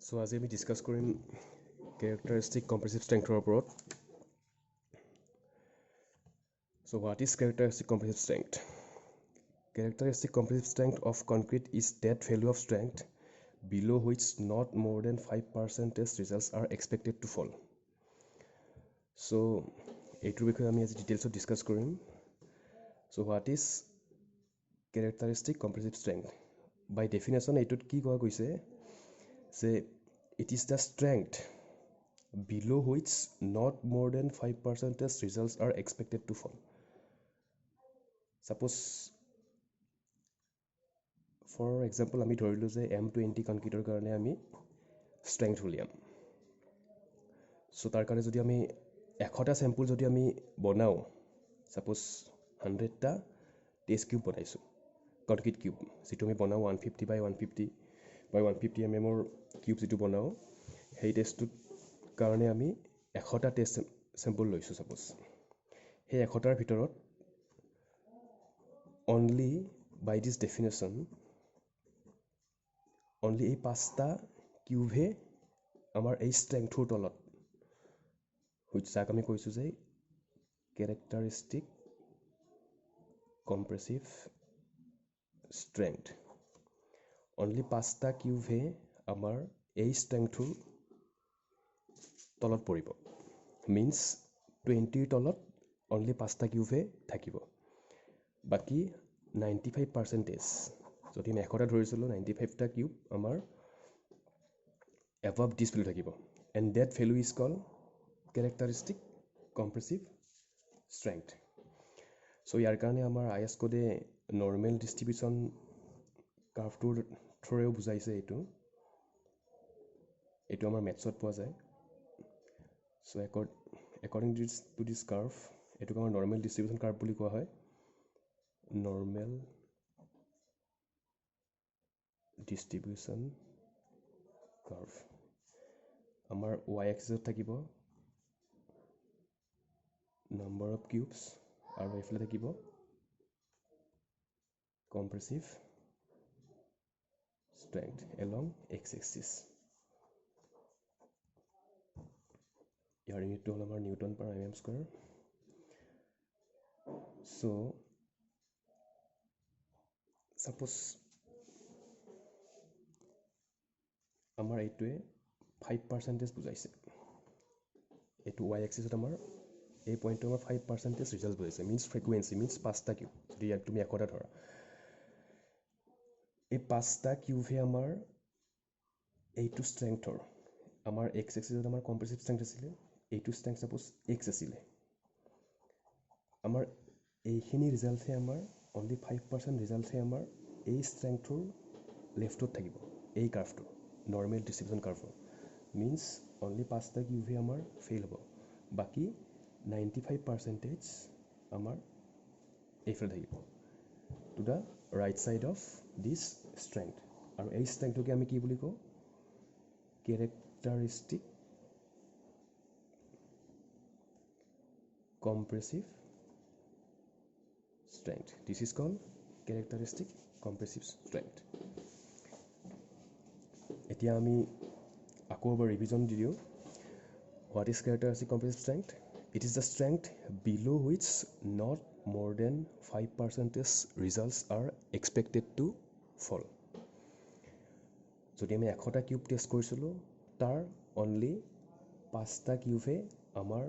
So আজি আমি discuss কৰিম characteristic compressive strengthৰ ওপৰত. So what is characteristic compressive strength? Characteristic compressive strength of concrete is that value of strength below which not more than 5% results are expected to fall. So এইটোৰ বিষয়ে আমি আজি ডিটেইলছত discuss কৰিম. So what is characteristic compressive strength? By definition এইটোত কি কোৱা গৈছে যে it is the strength below which not more than 5% results are expected to fall. Suppose for example আমি ধৰিলো যে M20 কনক্ৰিটৰ কাৰণে আমি strength উলিয়াম. So তাৰ কাৰণে যদি আমি 100টা স্যাম্পল যদি আমি বনাও, suppose 100টা টেষ্ট কিউব বনাইছো কনক্ৰিট কিউব যেটো আমি বনাও 150 by 150 by 150 mm ৰ কিউব যেটো বনাও সেই টেষ্টটোৰ কাৰণে আমি 100টা টেষ্ট স্যাম্পল লৈছো. suppose সেই 100টাৰ ভিতৰত only by this definition only এই 5টা কিউবহে আমাৰ এই ষ্ট্ৰেংথৰ তলত which যাক আমি কৈছো যে characteristic compressive strength. only 5টা কিউবহে আমাৰ এই ষ্ট্ৰেংথৰ তলত পৰিব. means 20ৰ তলত only 5টা কিউবহে থাকিব. বাকি 95% যদি আমি 100টা ধৰিছিলো 95টা কিউব আমাৰ above this value থাকিব. and that value is called characteristic compressive strength. so ইয়াৰ কাৰণে আমাৰ IS code normal distribution curve টোৰ থ্ৰুৰেও বুজাইছে এইটো আমাৰ মেথছত পোৱা যায়. so according to this curve এইটোক আমাৰ normal distribution curve বুলি কোৱা হয়. normal distribution curve আমাৰ y axis থাকিব number of cubes আৰু এইফালে থাকিব compressive strength along x axis. ইয়াৰ ইউনিটটো হ'ল আমাৰ Newton per mm square. so suppose আমাৰ এইটোৱে 5% বুজাইছে. এইটো y axis আমাৰ এই পইণ্টটো আমাৰ 5% ৰিজাল্ট বুজাইছে. means frequency means 5টা কিউব যদি ইয়াক তুমি 100টা ধৰা এই 5টা কিউবহে আমাৰ এইটো ষ্ট্ৰেংথৰ আমাৰ x axisত আমাৰ compressive strength আছিলে. এইটো ষ্ট্ৰেংথ suppose x আছিলে. আমাৰ এইখিনি ৰিজাল্টহে আমাৰ only 5% ৰিজাল্টহে আমাৰ এই ষ্ট্ৰেংথৰ লেফ্টত থাকিব. এই কাৰ্ভটো normal distribution curve means only 5টা কিউবহে আমাৰ ফেইল হ'ব. বাকি 95% আমাৰ এইফালে থাকিব to the right side of this strength. আৰু এই ষ্ট্ৰেংথটোকে আমি কি বুলি কওঁ characteristic compressive strength. This is called characteristic compressive strength. এতিয়া আমি আকৌ এবাৰ ৰিভিজন দি দিওঁ. What is characteristic compressive strength? It is the strength below which not more than 5% results are expected to fall. যদি আমি 100টা কিউব টেষ্ট কৰিছিলো তাৰ only 5টা কিউবহে আমাৰ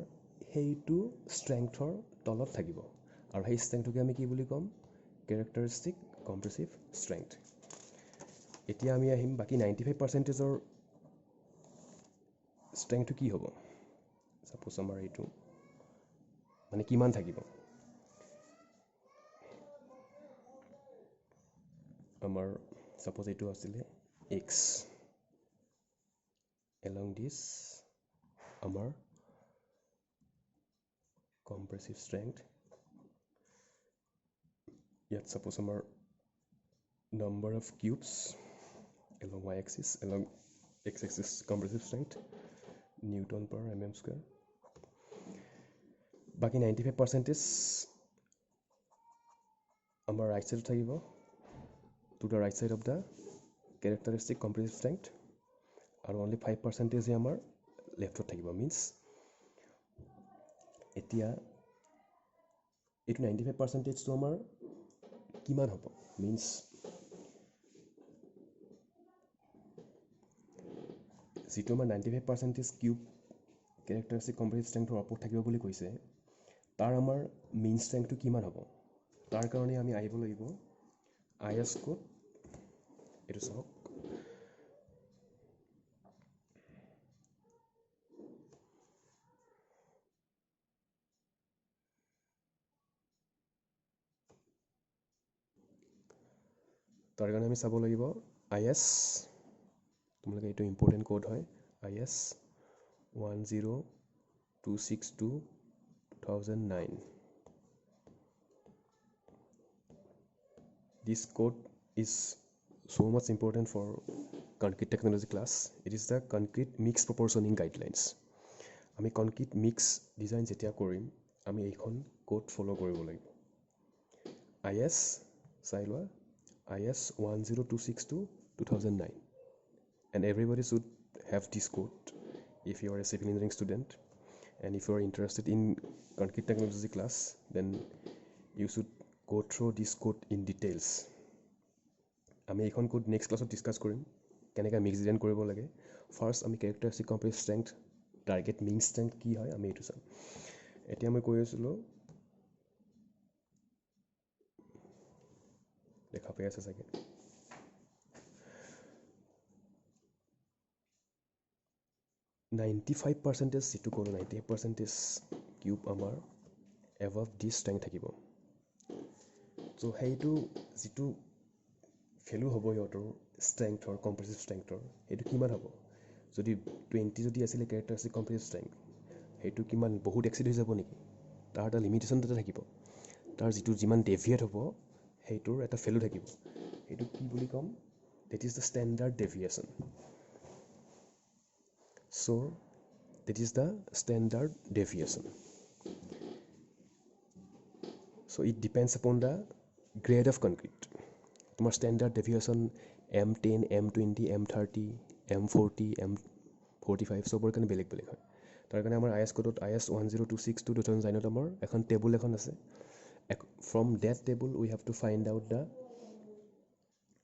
সেইটো ষ্ট্ৰেংথৰ তলত থাকিব. আৰু সেই ষ্ট্ৰেংথটোকে আমি কি বুলি ক'ম characteristic compressive strength. এতিয়া আমি আহিম বাকি 95%ৰ ষ্ট্ৰেংথটো কি হ'ব. সাপোজ আমাৰ এইটো মানে কিমান থাকিব আমাৰ সাপোজ এইটো আছিলে x along this আমাৰ compressive strength. ইয়াত সাপোজ আমাৰ number of cubes along y axis along x axis compressive strength Newton per mm square. বাকি 95% আমাৰ right side থাকিব to the right side of the characteristic compressive strength. আৰু only 5% আমাৰ লেফ্টত থাকিব means এতিয়া এইটো 95%টো আমাৰ কিমান হ'ব মিনছ যিটো আমাৰ 95% কিউব কেৰেক্টাৰিষ্টিক কম্প্ৰেছিভ ষ্ট্ৰেংথৰ ওপৰত থাকিব বুলি কৈছে তাৰ আমাৰ মেইন ষ্ট্ৰেংথটো কিমান হ'ব তাৰ কাৰণে আমি আহিব লাগিব IS কোড এইটো চাওক তাৰ কাৰণে আমি চাব লাগিব IS তোমালোকে এইটো ইম্পৰ্টেণ্ট কোড হয় IS 102622009 This code is so much important for concrete technology class. It is the concrete mix proportioning guidelines. আমি concrete mix design যেতিয়া কৰিম আমি এইখন code follow কৰিব লাগিব IS চাই লোৱা IS 102622009 and everybody should have this code if you are a civil engineering student and if you are interested in concrete technology class then you should go through this code in details আমি এইখন code next ক্লাছত discuss কৰিম কেনেকৈ mix design কৰিব লাগে first আমি characteristic কম্প্ৰেছিভ strength target মিন strength কি হয় আমি এইটো চাম এতিয়া মই কৈ আছিলোঁ দেখা পাই আছে চাগে 95% যিটো কৰোঁ 98% কিউব আমাৰ এভাভ দি ষ্ট্ৰেংথ থাকিব চ' সেইটো যিটো ভেলু হ'ব সিহঁতৰ ষ্ট্ৰেংথৰ কম্প্ৰেছিভ ষ্ট্ৰেংথৰ সেইটো কিমান হ'ব যদি 20 যদি আছিলে কেৰেক্টাৰিষ্টিক কম্প্ৰেছিভ ষ্ট্ৰেংথ সেইটো কিমান বহুত এক্সিড হৈ যাব নেকি তাৰ এটা লিমিটেশ্যন এটা থাকিব তাৰ যিটো যিমান ডেভিয়েট হ'ব সেইটোৰ এটা ভেলু থাকিব সেইটো কি বুলি ক'ম that is the standard deviation so that is the standard deviation so it depends upon the grade of concrete তোমার standard deviation M10 M20 M30 M40 M45 সবৰ কাৰণে বেলেগ বেলেগ হয় তাৰ কাৰণে আমাৰ IS কোডত IS 102622009 আমাৰ এখন টেবুল এখন আছে from that table we have to find out the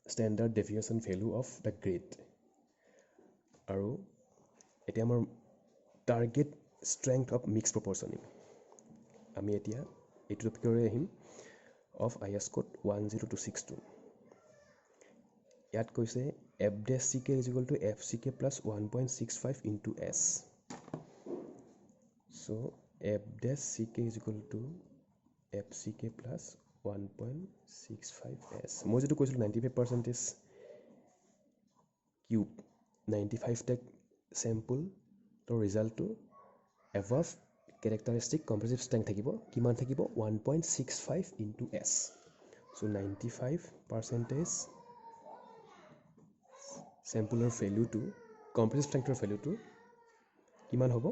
standard deviation value of the grade আৰু এতিয়া আমাৰ টাৰ্গেট ষ্ট্ৰেংথ অফ মিক্স প্ৰপৰশ্যনিং আমি এতিয়া এইটো টপিকৰে আহিম অফ IS কোড 10262 ইয়াত কৈছে F-CK is equal to FCK plus 1.65 into S so F-CK is equal to FCK plus 1.65 S মই যেটো কৈছিলোঁ 95% cube 95 take sample to result to above characteristic compressive strength থাকিব কিমান থাকিব 1.65 into S so 95% sampleৰ value to compressive strengthৰ value to কিমান হ'ব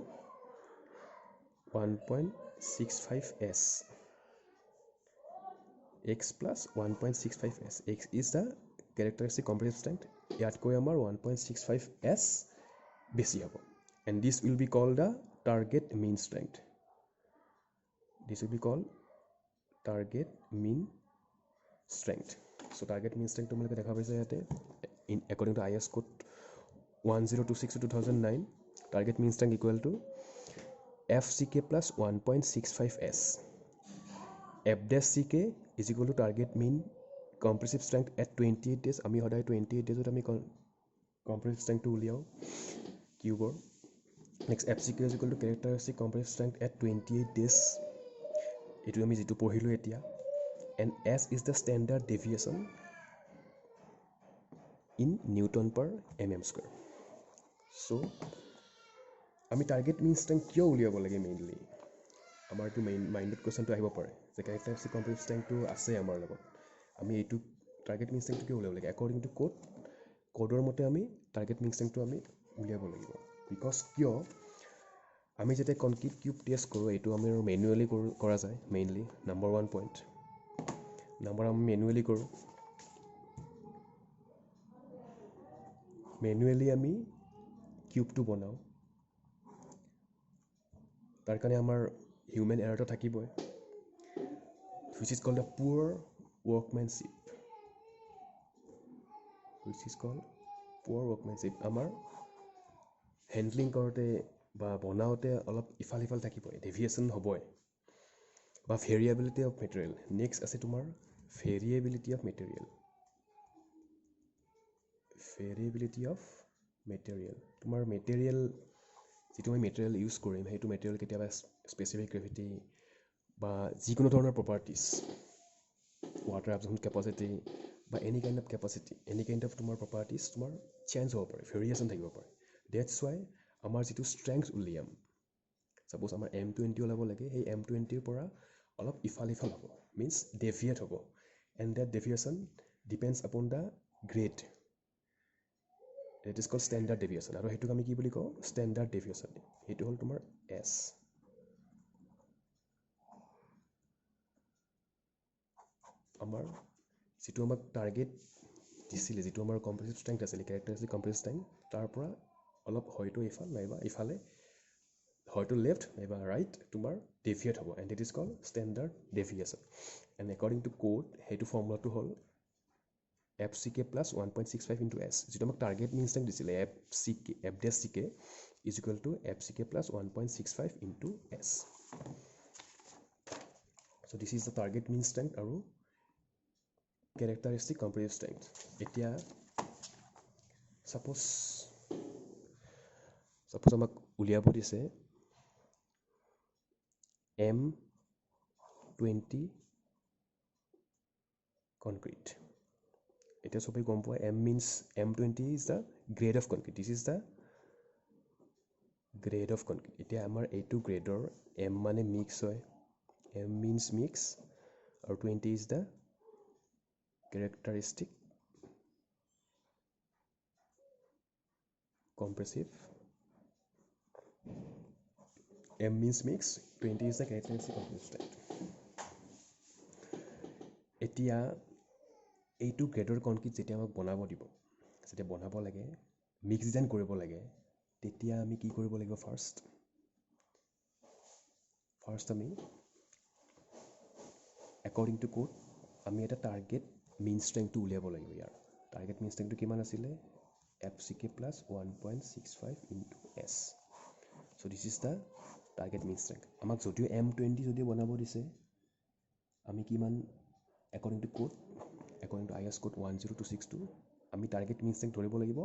1.65 S X plus 1.65 S X is the characteristic compressive strength ইয়াতকৈ আমাৰ 1.65 S বেছি হ'ব and this will be called the target mean strength this will be called target mean strength so target mean strength তোমালোকে দেখা পাইছে ইয়াতে in according to IS code 102622009 target mean strength equal to FCK plus 1.65 S F-CK is equal to target mean compressive strength at 28 days আমি সদায় 28 days আমি compressive strength to উলিয়াও কিউবৰ next FCK is equal to characteristic compressive strength at 28 days এইটো আমি যেটো পঢ়িলো এতিয়া and S is the standard deviation in Newton per mm square so আমি target mean strength কিয় উলিয়াব লাগে মেইনলি আমাৰটো মাইণ্ডত কোৱেশ্চনটো আহিব পাৰে যে characteristic compressive strength টো আছে আমাৰ লগত আমি এইটো target mean strength কিয় উলিয়াব লাগে according to কোডৰ মতে আমি target mean strength টো আমি উলিয়াব লাগিব বিকজ কিয় আমি যেতিয়া কনক্ৰিট কিউব টেষ্ট কৰোঁ এইটো আমি মেনুৱেলি কৰা যায় মেইনলি নাম্বাৰ 1 পইণ্ট নাম্বাৰ আমি মেনুৱেলি কৰোঁ মেনুৱেলি আমি কিউবটো বনাওঁ তাৰ কাৰণে আমাৰ হিউমেন এৰাৰটো থাকিবই which is called a poor workmanship আমাৰ হেণ্ডলিং কৰোঁতে বা বনাওঁতে অলপ ইফাল সিফাল থাকিবই ডেভিয়েশ্যন হ'বই বা ভেৰিয়েবিলিটি অফ মেটেৰিয়েল নেক্সট আছে তোমাৰ ভেৰিয়েবিলিটি অফ মেটেৰিয়েল তোমাৰ মেটেৰিয়েল যিটো আমি মেটেৰিয়েল ইউজ কৰিম সেইটো মেটেৰিয়েল কেতিয়াবা স্পেচিফিক গ্ৰেভিটি বা যিকোনো ধৰণৰ প্ৰপাৰ্টিজ ৱাটাৰ এবজৰ্পশ্যন কেপাচিটি বা এনি কাইণ্ড অফ তোমাৰ প্ৰপাৰ্টিজ তোমাৰ চেঞ্জ হ'ব পাৰে ভেৰিয়েশ্যন থাকিব পাৰে ডেটছ ৱাই আমাৰ যিটো ষ্ট্ৰেংথ উলিয়াম ছাপ'জ আমাৰ M20 ওলাব লাগে সেই M20ৰ পৰা অলপ ইফাল সিফাল হ'ব মিনছ ডেভিয়েট হ'ব and that deviation depends upon the grade it is called standard deviation আৰু সেইটোক আমি কি বুলি কওঁ ষ্টেণ্ডাৰ্ড ডেভিয়েশ্যন সেইটো হ'ল তোমাৰ এছ আমাৰ যিটো আমাক টাৰ্গেট দিছিলে যিটো আমাৰ কম্প্ৰেছিভ ষ্ট্ৰেংথ আছিলে কেৰেক্টাৰিষ্টিক কম্প্ৰেছিভ ষ্ট্ৰেংথ তাৰ পৰা অলপ হয়তো এইফাল নাইবা ইফালে হয়তো লেফ্ট নাইবা ৰাইট তোমাৰ ডেভিয়েট হ'ব and it is called standard deviation and according to code সেইটো ফৰ্মুলাটো হ'ল FCK plus 1.65 into S যিটো আমাক টাৰ্গেট মিন ষ্ট্ৰেংথ দিছিলে F'(CK) is equal to FCK plus 1.65 into S so this is the target mean strength আৰু characteristic compressive strength এতিয়া suppose আমাক উলিয়াব দিছে M20 concrete এতিয়া সবেই গম পোৱা M20 is the grade of concrete this is the grade of concrete এতিয়া আমাৰ এইটো গ্ৰেডৰ M মানে মিক্স হয় M means mix আৰু 20 is the characteristic compressive M means mix 20 is the characteristic compressive strength এতিয়া এইটো গ্ৰেডৰ কনক্ৰিট যেতিয়া আমাক বনাব দিব যেতিয়া বনাব লাগে মিক্স ডিজাইন কৰিব লাগে তেতিয়া আমি কি কৰিব লাগিব ফাৰ্ষ্ট আমি একৰ্ডিং টু কোড আমি এটা টাৰ্গেট মিন ষ্ট্ৰেংথটো উলিয়াব লাগিব ইয়াৰ টাৰ্গেট মিন ষ্ট্ৰেংথটো কিমান আছিলে FCK plus 1.65 into S so this is the target mean strength আমাক যদিও M20 যদিও বনাব দিছে আমি কিমান according to code according to IS code 10262 আমি target mean strength ধৰিব লাগিব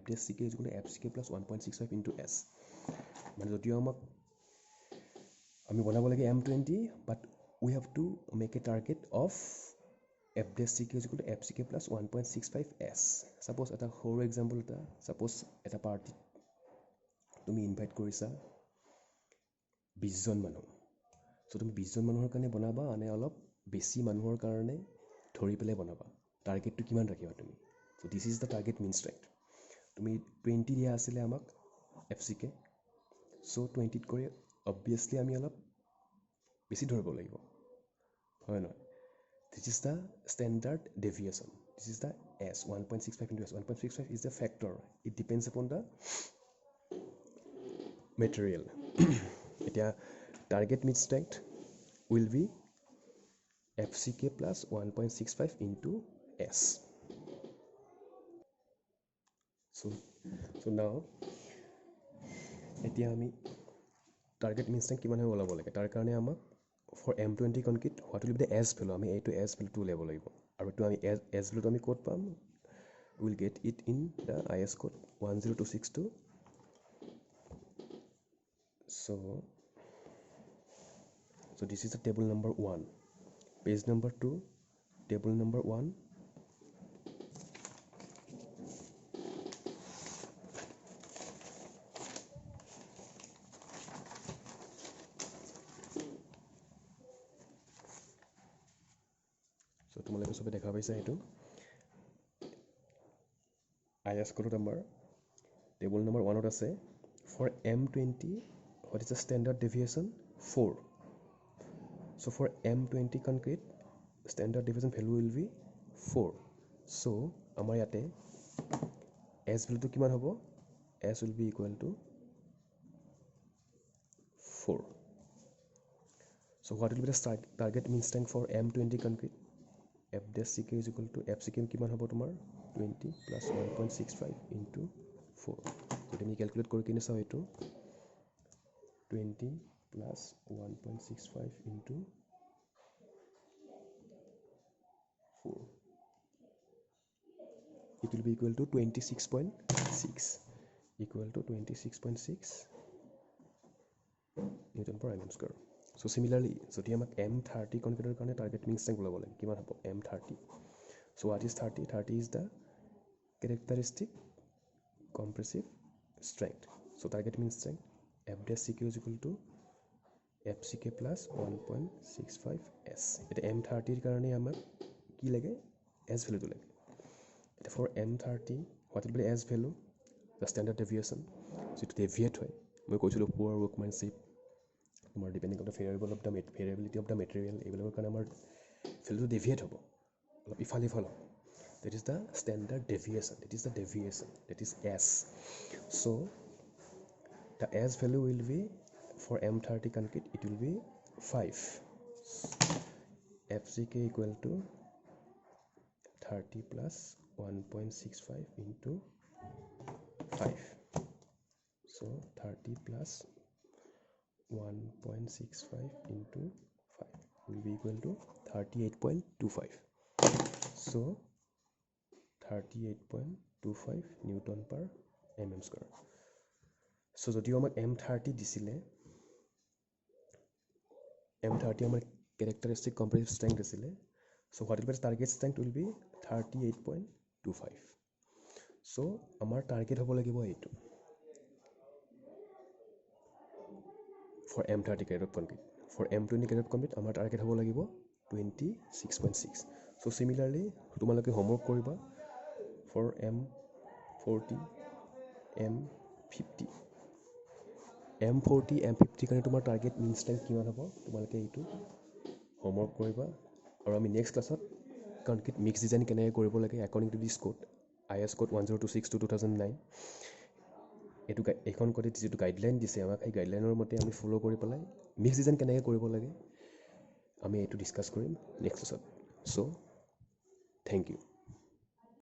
FCK is equal to FCK plus 1.65 into S মানে যদিও আমাক আমি বনাব লাগে M20 but we have to make a target of FCK is equal to FCK plus 1.65 S suppose এটা সৰু example এটা suppose এটা party তুমি invite কৰিছা 20 জন মানুহ so তুমি 20 জন মানুহৰ কাৰণে বনাবা আনে অলপ বেছি মানুহৰ কাৰণে ধৰি পেলাই বনাবা টাৰ্গেটটো কিমান ৰাখিবা তুমি so this is the target mean strength তুমি 20 দিয়া আছিলে আমাক FCK so 20 ত কৰি obviously আমি অলপ বেছি ধৰিব লাগিব হয় নহয় this is the standard deviation this is the S 1.65 into S 1.65 is the factor it depends upon the material এতিয়া target mean strength will be FCK plus 1.65 into S so now এতিয়া আমি target mean strength কিমান হৈ ওলাব লাগে তাৰ কাৰণে আমাক for M20 concrete what will be the S value আমি এইটো S value টো উলিয়াব লাগিব আৰু এইটো আমি S value টো আমি ক'ত পাম we will get it in the IS code 10262 so this is the table number 1 page number 2 table number 1 so তোমালোকে সবে দেখা পাইছা এইটো IS code number table number 1 ত আছে for M20 what is the standard deviation 4 so for M20 concrete standard deviation value will be 4 so আমাৰ ইয়াতে S value টো কিমান হ'ব S will be equal to 4. So what will be the target mean strength for M20 concrete? F dash CK is equal to FCK কিমান হ'ব তোমাৰ 20 plus 1.65 into 4. যদি আমি ক্যালকুলেট কৰি কিনে চাও এটো 20 plus 1.65 into 4. It will be equal to 26.6 equal to 26.6 Newton per mm square. So similarly, যদি আমাক M30 concrete কাৰণে target mean strength ওলাব লাগে কিমান হ'ব M30. So what is 30? 30 is the characteristic compressive strength. So target mean strength F dash CK is equal to FCK plus 1.65 S. এটা M30 ৰ কাৰণে আমাক কি লাগে S value টো লাগে. এটা for M30 what will be the S value? The standard deviation. So it deviate হয় মই কৈছিলো poor workmanship তোমাৰ depending on the variability of the material এইবিলাকৰ কাৰণে আমাৰ value deviate হ'ব অলপ ইফালে ইফালে that is the standard deviation, that is the deviation, that is S. So the S value will be for M30 concrete it will be 5. FCK equal to 30 plus 1.65 into 5. So 30 plus 1.65 into 5 will be equal to 38.25. So 38.25 Newton per mm square. So যদি আমাক M30 দিছিলে M30 আমাৰ characteristic compressive strength দিছিলে so what will be the target strength will be 38.25. so আমাৰ target হ'ব লাগিব এইটো for M30 grade of concrete. For M20 grade of concrete আমাৰ target হ'ব লাগিব 26.6. so similarly তোমালোকে homework কৰিবা for M40 M50 M40 M50 কাৰণে তোমাৰ target mean strength কিমান হ'ব তোমালোকে এইটো homework কৰিবা আৰু আমি next classত concrete mix design কেনেকৈ কৰিব লাগে according to this code IS code 1026/2009 এটো এখন কোডে যেটো গাইডলাইন দিছে আমাক এই গাইডলাইনৰ মতে আমি ফলো কৰি পেলাই মিক্স ডিজাইন কেনেকৈ কৰিব লাগে আমি এটো ডিসকাস কৰিম নেক্সট ক্লাছত so thank you